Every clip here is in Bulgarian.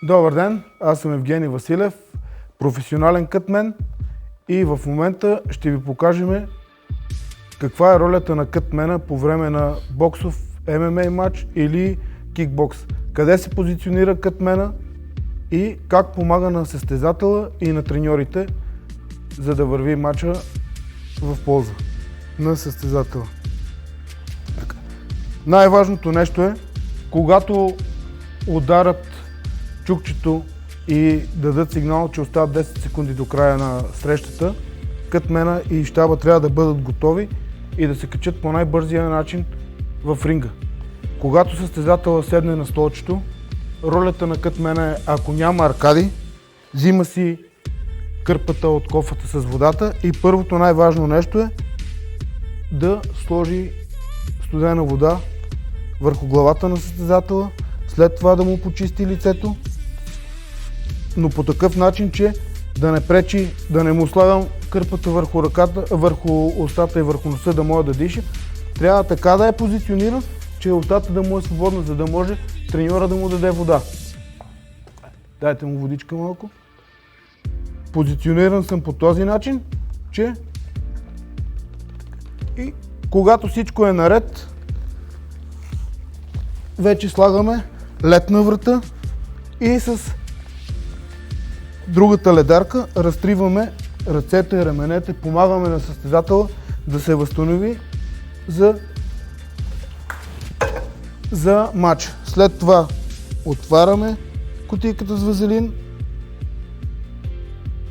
Добър ден, аз съм Евгений Василев, професионален кътмен и в момента ще ви покажем каква е ролята на кътмена по време на боксов ММА матч или кикбокс. Къде се позиционира кътмена и как помага на състезателя и на треньорите, за да върви матча в полза на състезателя. Най-важното нещо е, когато ударят чукчето и дадат сигнал, че остават 10 секунди до края на срещата, кътмена и щаба трябва да бъдат готови и да се качат по най-бързия начин в ринга. Когато състезателя седне на столчето, ролята на кътмена е, ако няма аркади, взима си кърпата от кофата с водата и първото най-важно нещо е да сложи студена вода върху главата на състезателя, след това да му почисти лицето, но по такъв начин, че да не пречи, да не му слагам кърпата върху ръката, върху устата и върху носа, да може да диша. Трябва така да е позициониран, че устата да му е свободна, за да може треньора да му даде вода. Дайте му водичка малко. Позициониран съм по този начин, че и когато всичко е наред, вече слагаме лед на врата и с другата ледарка разтриваме ръцете и раменете, помагаме на състезателя да се възстанови за матч. След това отваряме кутийката с вазелин,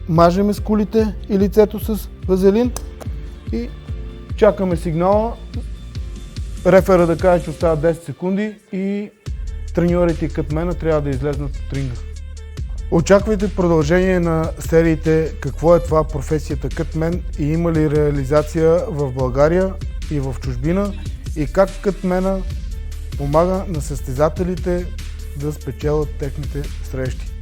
мажеме скулите и лицето с вазелин и чакаме сигнала. Рефера да каже, че остава 10 секунди и треньорите и кътмена трябва да излезнат от ринга. Очаквайте продължение на сериите какво е това професията кътмен и има ли реализация в България и в чужбина и как кътмена помага на състезателите да спечелят техните срещи.